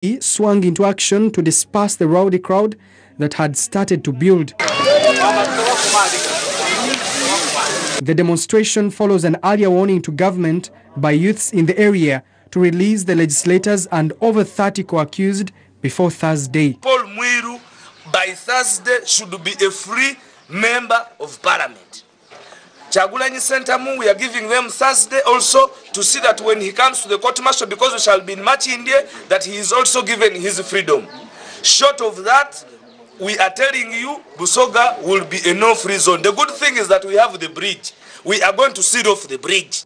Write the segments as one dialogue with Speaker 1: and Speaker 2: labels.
Speaker 1: He swung into action to disperse the rowdy crowd that had started to build. The demonstration follows an earlier warning to government by youths in the area to release the legislators and over 30 co-accused before Thursday.
Speaker 2: Paul Mwiru by Thursday should be a free member of parliament. Kyagulanyi Center, we are giving them Thursday also to see that when he comes to the court martial, because we shall be in Makindye, that he is also given his freedom. Short of that, we are telling you, Busoga will be a no-free zone. The good thing is that we have the bridge. We are going to seal off the bridge.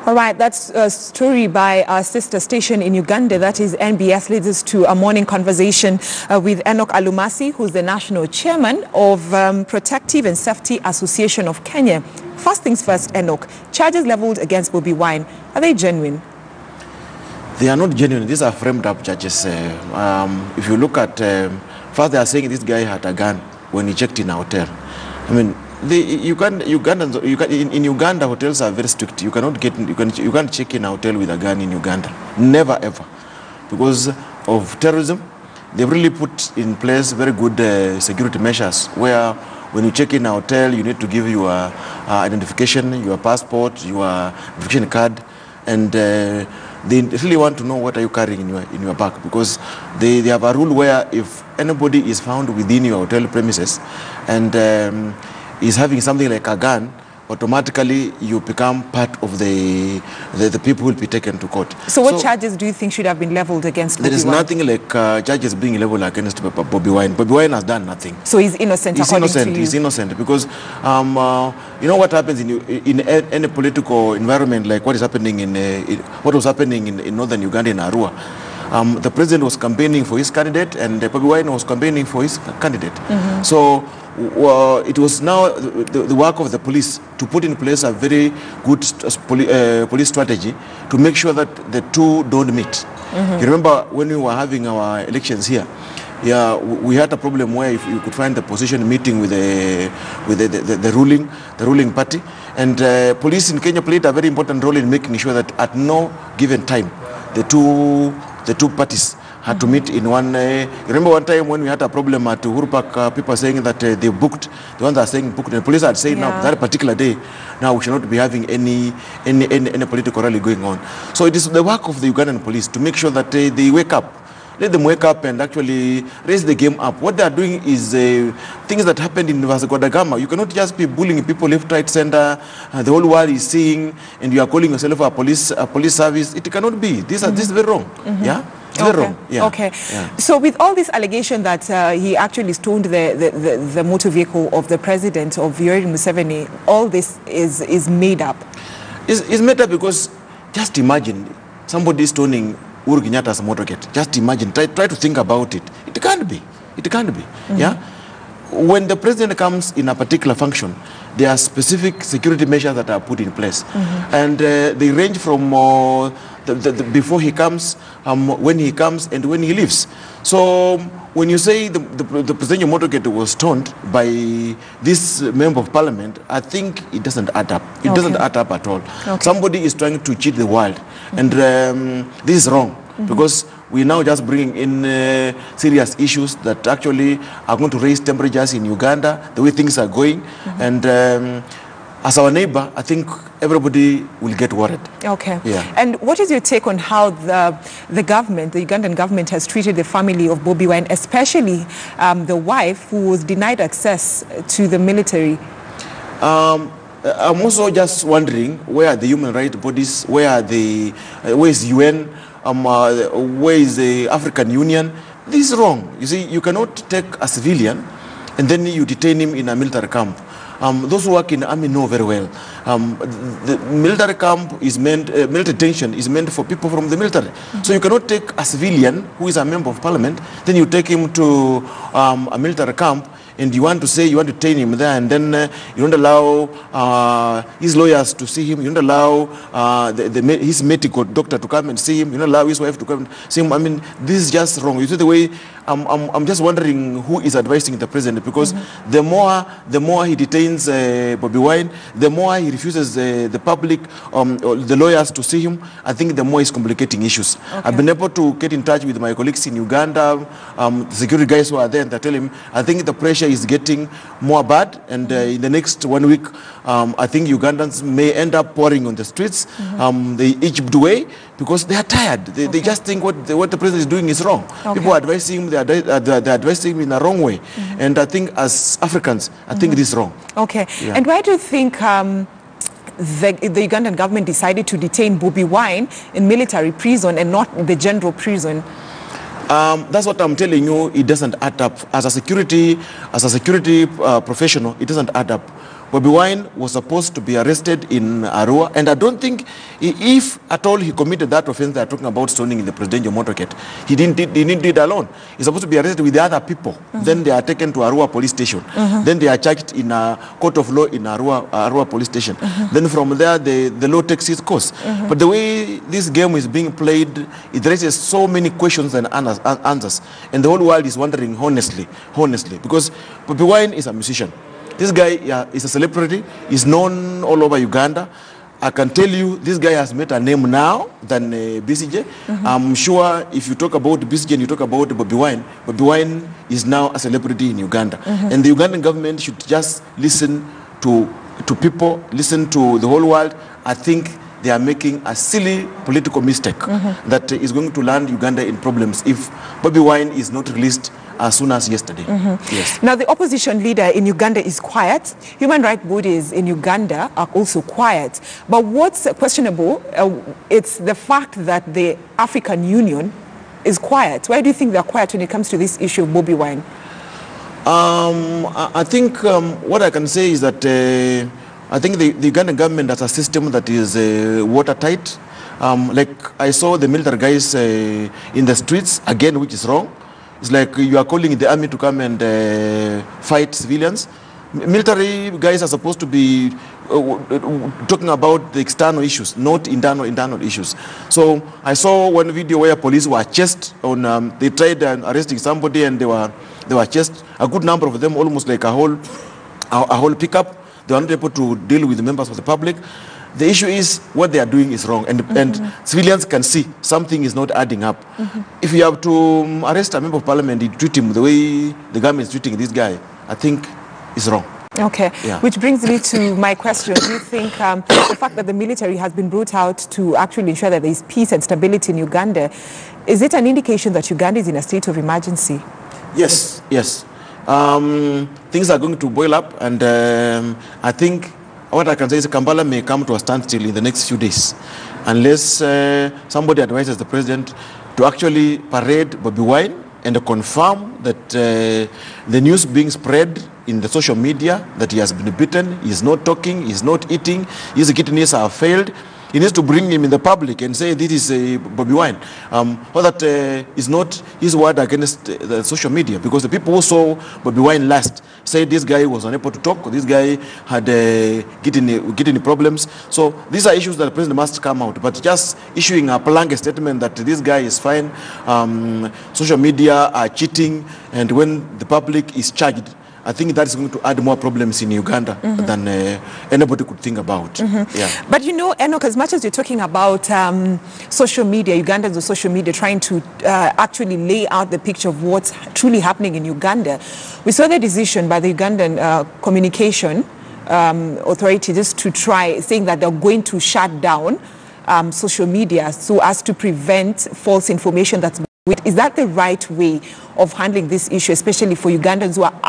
Speaker 3: All right, that's a story by our sister station in Uganda, that is NBS, leads us to a morning conversation with Enoch Alumasi, who's the national chairman of Protective and Safety Association of Kenya. First things first, Enoch, charges leveled against Bobi Wine, are they genuine?
Speaker 4: They are not genuine. These are framed up charges. If you look at, first they are saying this guy had a gun when he checked in a hotel. I mean, in Uganda, hotels are very strict. You can't check in a hotel with a gun in Uganda. Never ever, because of terrorism. They've really put in place very good security measures where when you check in a hotel, you need to give your identification, your passport, your identification card, and they really want to know what are you carrying in your bag, because they have a rule where if anybody is found within your hotel premises and is having something like a gun, automatically you become part of the people who will be taken to court.
Speaker 3: So what charges do you think should have been leveled against Bobi Wine?
Speaker 4: There is nothing like charges being leveled against Bobi Wine. Bobi Wine has done nothing.
Speaker 3: So he's innocent.
Speaker 4: He's innocent. He's innocent because you know what happens in any political environment, like what is happening what was happening in northern Uganda in Arua. The president was campaigning for his candidate, and Bobi Wine was campaigning for his candidate. So it was now the work of the police to put in place a very good police strategy to make sure that the two don't meet. You remember when we were having our elections here, we had a problem where if you could find the opposition meeting with the ruling party, and police in Kenya played a very important role in making sure that at no given time the two parties had to meet in one. You remember one time when we had a problem at Uhuru Park, people saying that they booked, the ones that are saying booked, the police had said now that particular day, now we should not be having any political rally going on. So it is the work of the Ugandan police to make sure that they wake up. Let them wake up and actually raise the game up. What they are doing is things that happened in Vasco da Gama. You cannot just be bullying people left, right, center. The whole world is seeing, and you are calling yourself a police service. It cannot be. This is very wrong. Yeah. Very wrong. Yeah.
Speaker 3: Okay. Yeah. So with all this allegation that he actually stoned the motor vehicle of the president of Yoweri Museveni, all this is made up.
Speaker 4: It's made up because just imagine somebody stoning Uhuru Kenyatta's motorcade. Just imagine. Try to think about it. It can't be. It can't be. Yeah. When the president comes in a particular function, there are specific security measures that are put in place, and they range from before he comes, when he comes, and when he leaves. So when you say the presidential motorcade was stoned by this member of parliament, I think it doesn't add up. It doesn't add up at all. Somebody is trying to cheat the world, and this is wrong, because we're now just bringing in serious issues that actually are going to raise temperatures in Uganda, the way things are going. And as our neighbor, I think everybody will get worried.
Speaker 3: Okay.
Speaker 4: Yeah.
Speaker 3: And what is your take on how the government, the Ugandan government, has treated the family of Bobi Wine, especially the wife who was denied access to the military? I'm
Speaker 4: also just wondering, where are the human rights bodies? Where is UN? Where is the African Union? This is wrong. You see, you cannot take a civilian and then you detain him in a military camp. Those who work in the army know very well. The military camp is meant, military detention is meant for people from the military. So you cannot take a civilian who is a member of parliament, then you take him to a military camp, and you want to say you want to detain him there, and then you don't allow his lawyers to see him, you don't allow his medical doctor to come and see him, you don't allow his wife to come and see him. I mean, this is just wrong. You see the way I'm just wondering who is advising the president, because the more he detains Bobi Wine, the more he refuses the public, or the lawyers to see him. I think the more he's complicating issues. Okay. I've been able to get in touch with my colleagues in Uganda, the security guys who are there, and they tell him, I think the pressure is getting more bad, and in the next 1 week, I think Ugandans may end up pouring on the streets, the Egypt way, because they are tired. They just think what the president is doing is wrong. Okay. People are advising him, they're advising him in the wrong way. And I think as Africans, I think it is wrong. Okay.
Speaker 3: Yeah. And why do you think the Ugandan government decided to detain Bobi Wine in military prison and not the general prison?
Speaker 4: That's what I'm telling you. It doesn't add up. As a security professional, it doesn't add up. Bobi Wine was supposed to be arrested in Arua, and I don't think, if at all he committed that offense they're talking about, stoning in the presidential motorcade, he didn't do it alone. He's supposed to be arrested with the other people. Then they are taken to Arua police station. Then they are charged in a court of law in Arua police station. Then from there, the law takes its course. But the way this game is being played, it raises so many questions and answers. And the whole world is wondering honestly, because Bobi Wine is a musician. This guy is a celebrity. He's known all over Uganda. I can tell you, this guy has made a name now than BCJ. I'm sure if you talk about BCJ and you talk about Bobi Wine is now a celebrity in Uganda. And the Ugandan government should just listen to people, listen to the whole world. I think they are making a silly political mistake that is going to land Uganda in problems if Bobi Wine is not released as soon as yesterday. Yes.
Speaker 3: Now, the opposition leader in Uganda is quiet. Human rights bodies in Uganda are also quiet. But what's questionable, it's the fact that the African Union is quiet. Why do you think they're quiet when it comes to this issue of Bobi Wine?
Speaker 4: I think what I can say is that I think the Ugandan government has a system that is watertight. Like I saw the military guys in the streets, again, which is wrong. It's like you are calling the army to come and fight civilians. Military guys are supposed to be talking about the external issues, not internal issues. So I saw one video where police were chased on. They tried arresting somebody, and they were chased. A good number of them, almost like a whole pickup. They are not able to deal with the members of the public. The issue is what they are doing is wrong, and civilians can see something is not adding up. If you have to arrest a member of parliament, you treat him the way the government is treating this guy, I think is wrong.
Speaker 3: Okay, yeah. Which brings me to my question. Do you think the fact that the military has been brought out to actually ensure that there is peace and stability in Uganda, is it an indication that Uganda is in a state of emergency?
Speaker 4: Yes, yes. Things are going to boil up, and I think what I can say is Kampala may come to a standstill in the next few days, unless somebody advises the president to actually parade Bobi Wine and confirm that the news being spread in the social media that he has been beaten, he is not talking, he is not eating, his kidneys have failed. He needs to bring him in the public and say this is Bobi Wine. Or that is not his word against the social media, because the people who saw Bobi Wine last said this guy was unable to talk, this guy had kidney problems. So these are issues that the president must come out. But just issuing a blanket statement that this guy is fine, social media are cheating, and when the public is charged, I think that is going to add more problems in Uganda than anybody could think about. Yeah.
Speaker 3: But you know, Enoch, as much as you're talking about social media, Ugandans on social media trying to actually lay out the picture of what's truly happening in Uganda, we saw the decision by the Ugandan communication authority just to try, saying that they're going to shut down social media so as to prevent false information that's Is that the right way of handling this issue, especially for Ugandans who are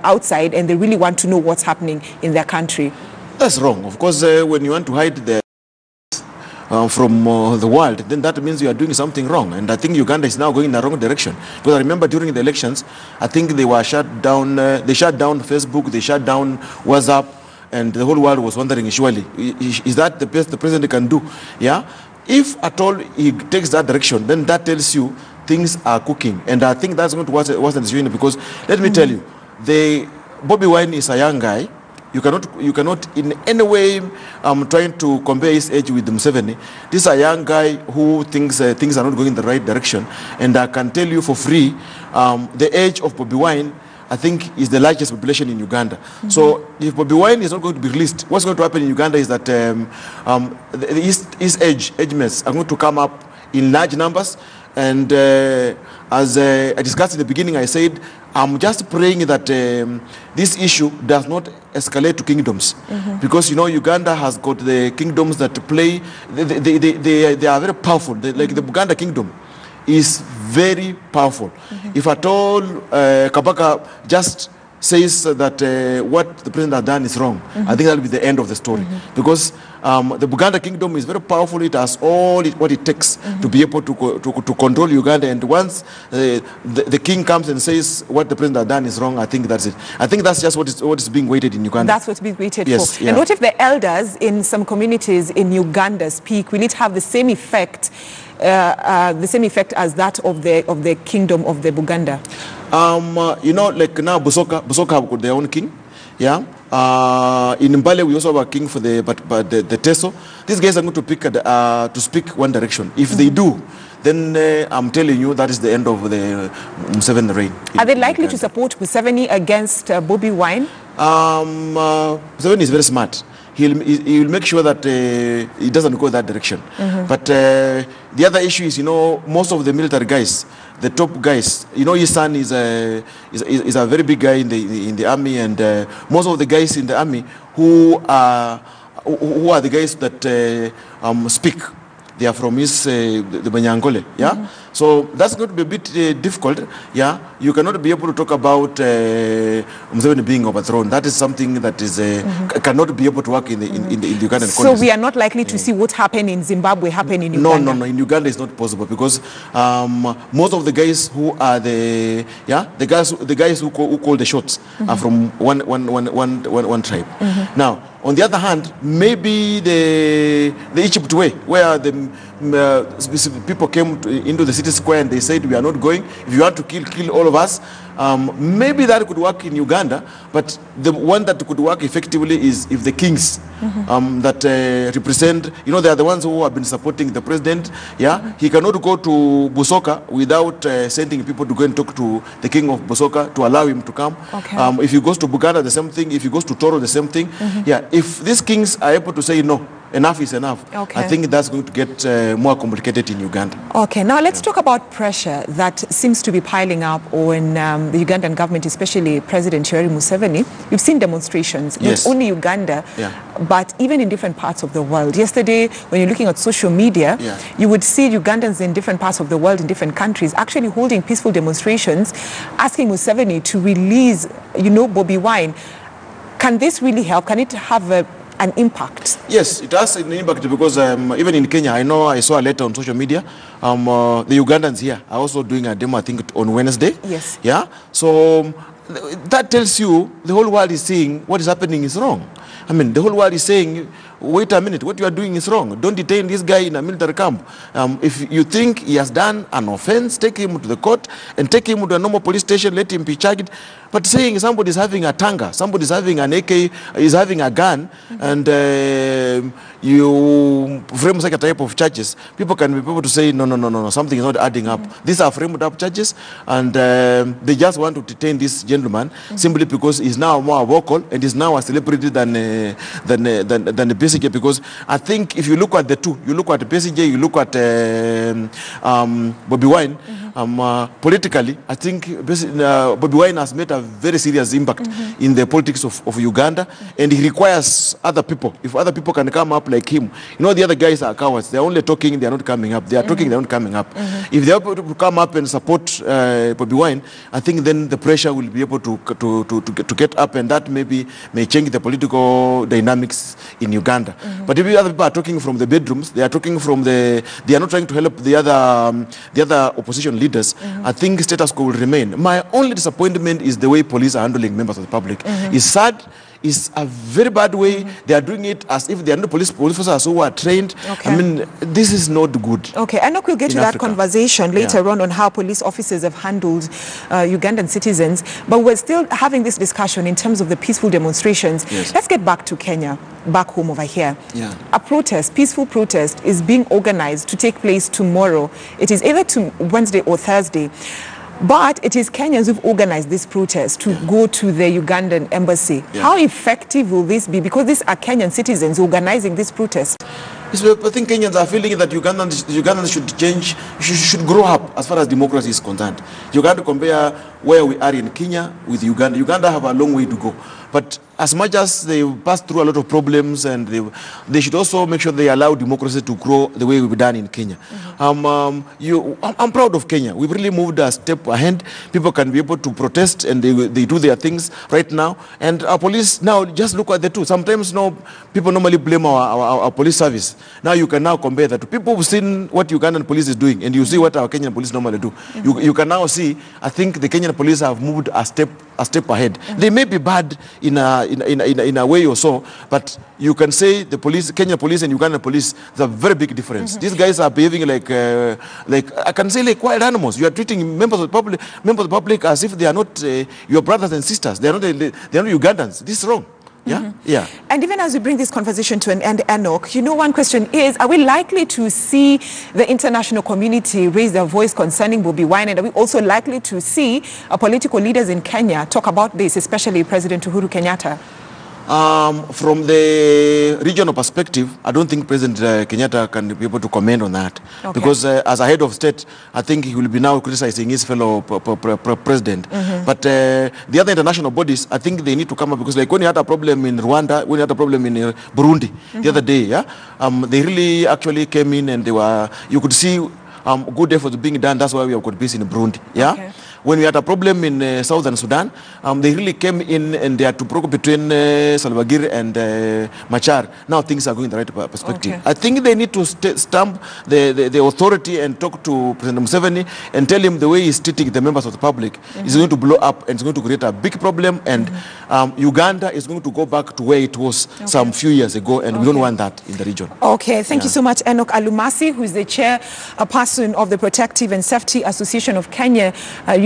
Speaker 3: outside and they really want to know what's happening in their country?
Speaker 4: That's wrong. Of course, when you want to hide from the world, then that means you are doing something wrong. And I think Uganda is now going in the wrong direction. Because I remember during the elections, I think they were shut down. They shut down Facebook, they shut down WhatsApp, and the whole world was wondering, surely, is that the best the president can do? Yeah. If at all he takes that direction, then that tells you things are cooking. And I think that's going to was the decision, because let me tell you, Bobi Wine is a young guy. You cannot in any way trying to compare his age with Museveni. This is a young guy who thinks things are not going in the right direction. And I can tell you for free, the age of Bobi Wine, I think, is the largest population in Uganda. So if Bobi Wine is not going to be released, what's going to happen in Uganda is that his age mates are going to come up in large numbers. And as I discussed in the beginning, I said, I'm just praying that this issue does not escalate to kingdoms. Because, you know, Uganda has got the kingdoms that play, they are very powerful. Like the Buganda kingdom is very powerful. If at all Kabaka just says that what the president has done is wrong, I think that will be the end of the story. Because the Buganda kingdom is very powerful. It has all what it takes to be able to control Uganda. And once the king comes and says what the president has done is wrong, I think that's it. I think that's just what is being waited in Uganda.
Speaker 3: That's what's being waited for.
Speaker 4: Yeah.
Speaker 3: And what if the elders in some communities in Uganda speak? Will it have the same effect? As that of the kingdom of the Buganda?
Speaker 4: You know, like now Busoka have got their own king. Yeah. In Mbale we also have a king for the Teso. These guys are going to pick to speak one direction. If they do, then I'm telling you that is the end of the Museveni reign.
Speaker 3: Are they likely to support Museveni against Bobi Wine?
Speaker 4: Museveni is very smart. He'll make sure that he doesn't go that direction. But the other issue is, you know, most of the military guys, the top guys, you know, his son is a very big guy in the army, and most of the guys in the army who are the guys that speak. They are from the Banyangole, yeah? So that's going to be a bit difficult, yeah? You cannot be able to talk about Museveni being overthrown. That is something that is cannot be able to work in the Ugandan context.
Speaker 3: So we are not likely to see what happened in Zimbabwe happen in Uganda?
Speaker 4: No. In Uganda it's not possible, because most of the guys who are the guys who call the shots are from one tribe. Now, on the other hand, maybe the Egypt way, where the people came into the city square and they said, we are not going. If you want to kill all of us, maybe that could work in Uganda. But the one that could work effectively is if the kings that represent, you know, they are the ones who have been supporting the president. Yeah, he cannot go to Busoka without sending people to go and talk to the king of Busoka to allow him to come. If he goes to Buganda, the same thing. If he goes to Toro, the same thing. Yeah, if these kings are able to say no, enough is enough, I think that's going to get more complicated in Uganda.
Speaker 3: Okay, now let's talk about pressure that seems to be piling up on the Ugandan government, especially President Yoweri Museveni. We've seen demonstrations, not only Uganda, but even in different parts of the world. Yesterday, when you're looking at social media, you would see Ugandans in different parts of the world, in different countries, actually holding peaceful demonstrations, asking Museveni to release, you know, Bobi Wine. Can this really help? Can it have an impact?
Speaker 4: Yes, it has an impact, because even in Kenya, I saw a letter on social media. The Ugandans here are also doing a demo, I think, on Wednesday.
Speaker 3: Yes.
Speaker 4: Yeah. So that tells you the whole world is saying what is happening is wrong. I mean, the whole world is saying, wait a minute, what you are doing is wrong. Don't detain this guy in a military camp. If you think he has done an offense, take him to the court and take him to a normal police station, let him be charged. But saying somebody is having a tanga, somebody is having an AK, is having a gun, and you frame such a type of charges, people can be able to say, no, something is not adding up. These are framed up charges, and they just want to detain this gentleman simply because he's now more vocal and is now a celebrity than the BCJ. Because I think if you look at the two, you look at the BCJ, you look at Bobi Wine, politically, I think Bobi Wine has made a very serious impact in the politics of Uganda, and he requires other people. If other people can come up like him, you know, the other guys are cowards. They're only talking, they're not coming up. They are talking, they're not coming up. If they're able to come up and support Bobi Wine, I think then the pressure will be able to get up, and that maybe may change the political dynamics in Uganda. But if other people are talking from the bedrooms, they are talking from they are not trying to help the other opposition leaders, I think status quo will remain. My only disappointment is the way police are handling members of the public. It's sad. is a very bad way. They are doing it as if they are not police officers who are trained.
Speaker 3: Okay.
Speaker 4: I mean, this is not good.
Speaker 3: Okay, Enoch, we'll get to that conversation later on how police officers have handled Ugandan citizens. But we're still having this discussion in terms of the peaceful demonstrations.
Speaker 4: Yes.
Speaker 3: Let's get back to Kenya, back home over here.
Speaker 4: Yeah.
Speaker 3: A protest, peaceful protest, is being organized to take place tomorrow. It is either to Wednesday or Thursday. But it is Kenyans who've organized this protest to go to the Ugandan embassy.
Speaker 4: Yeah.
Speaker 3: How effective will this be? Because these are Kenyan citizens organizing this protest.
Speaker 4: I think Kenyans are feeling that Ugandans should change, should grow up as far as democracy is concerned. You got to compare where we are in Kenya with Uganda. Uganda have a long way to go. But as much as they pass through a lot of problems, and they should also make sure they allow democracy to grow the way we've done in Kenya. I'm proud of Kenya. We've really moved a step ahead. People can be able to protest, and they do their things right now. And our police now, just look at the two. Sometimes people normally blame our police service. Now you can now compare that to people who've seen what Ugandan police is doing, and you see what our Kenyan police normally do. You can now see, I think the Kenyan police have moved a step ahead. They may be bad in a way or so, but you can say the police, Kenya police and Ugandan police, there's a very big difference. These guys are behaving like I can say like wild animals. You are treating members of the public as if they are not your brothers and sisters. They are not Ugandans. This is wrong. Yeah, yeah.
Speaker 3: And even as we bring this conversation to an end, Enoch, one question is, are we likely to see the international community raise their voice concerning Bobi Wine? And are we also likely to see political leaders in Kenya talk about this, especially President Uhuru Kenyatta?
Speaker 4: From the regional perspective, I don't think President Kenyatta can be able to comment on that. Okay. Because as a head of state, I think he will be now criticizing his fellow president. But the other international bodies, I think they need to come up, because like when you had a problem in Rwanda, when you had a problem in Burundi the other day, they really actually came in, and you could see good efforts being done. That's why we have got peace in Burundi. Yeah. Okay. When we had a problem in southern Sudan, they really came in, and they had to probe between Salva Kiir and Machar. Now things are going in the right perspective. Okay. I think they need to stamp the authority and talk to President Museveni and tell him the way he's treating the members of the public is going to blow up, and it's going to create a big problem, and Uganda is going to go back to where it was some few years ago, and we don't want that in the region.
Speaker 3: Okay, thank you so much, Enoch Alumasi, who is the chairperson of the Protective and Safety Association of Kenya.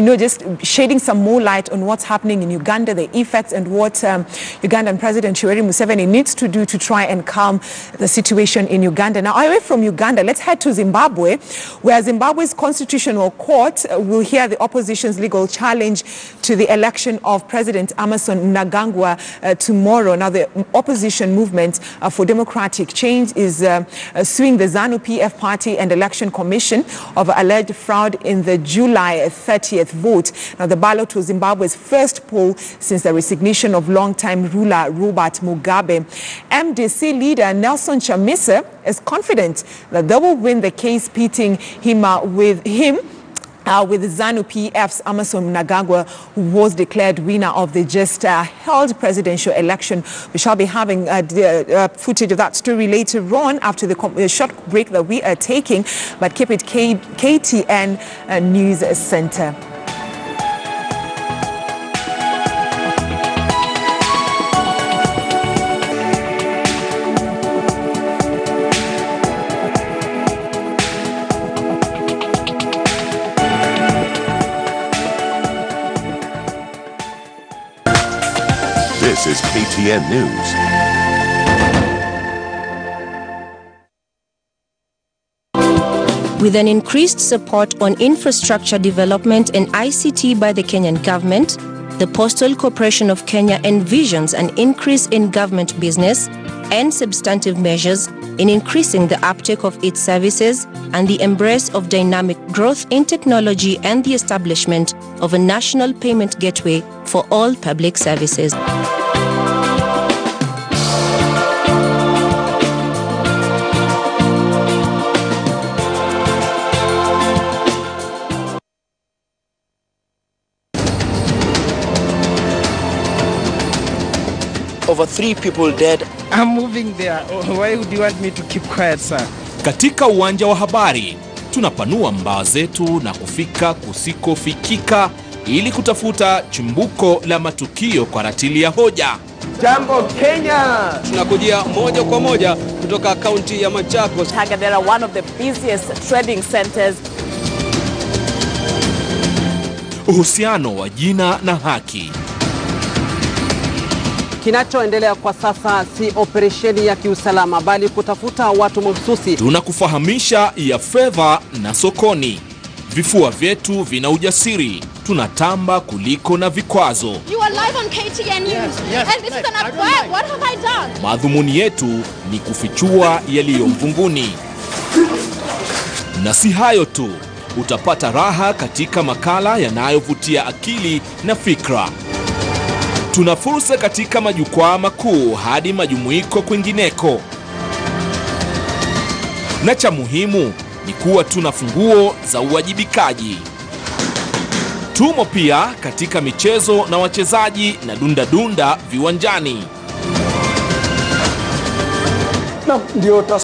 Speaker 3: Just shedding some more light on what's happening in Uganda, the effects, and what Ugandan President Yoweri Museveni needs to do to try and calm the situation in Uganda. Now, away from Uganda, let's head to Zimbabwe, where Zimbabwe's Constitutional Court will hear the opposition's legal challenge to the election of President Emmerson Mnangagwa tomorrow. Now, the opposition movement for democratic change is suing the ZANU-PF party and election commission of alleged fraud in the July 30th vote. Now, the ballot was Zimbabwe's first poll since the resignation of longtime ruler Robert Mugabe. MDC leader Nelson Chamisa is confident that they will win the case, pitting him with ZANU-PF's Emmerson Mnangagwa, who was declared winner of the just held presidential election. We shall be having footage of that story later on after the short break that we are taking. But keep it KTN News Center.
Speaker 5: This is KTN News.
Speaker 6: With an increased support on infrastructure development and ICT by the Kenyan government, the Postal Corporation of Kenya envisions an increase in government business and substantive measures in increasing the uptake of its services and the embrace of dynamic growth in technology and the establishment of a national payment gateway for all public services.
Speaker 7: Over 3 people dead.
Speaker 8: I'm moving there. Why would you want me to keep quiet, sir?
Speaker 9: Katika uwanja wa habari, tunapanua mbawa zetu na kufika kusikofikika ili kutafuta chimbuko la matukio kwa ratili ya hoja.
Speaker 10: Jambo Kenya.
Speaker 11: Tunakujia moja kwa moja kutoka kaunti ya Machakos.
Speaker 12: They are one of the busiest trading centers.
Speaker 9: Uhusiano wa jina na haki.
Speaker 10: Kinachoendelea kwa sasa si operesheni ya kiusalama bali kutafuta watu mahususi.
Speaker 9: Tunakufahamisha ya fedha na sokoni. Vifua vyetu vina ujasiri. Tunatamba kuliko na vikwazo.
Speaker 13: You are live on KTN News. And this is an upgrade. What have I done?
Speaker 9: Madhumuni yetu ni kufichua yaliyo mvunguni. Na si hayo tu, utapata raha katika makala yanayovutia akili na fikra. Tuna fursa katika majukwaa makuu hadi majumuiko kwingineko. Na cha muhimu ni kuwa tuna funguo za uwajibikaji. Tumo pia katika michezo na wachezaji na dunda viwanjani.
Speaker 10: Na ndio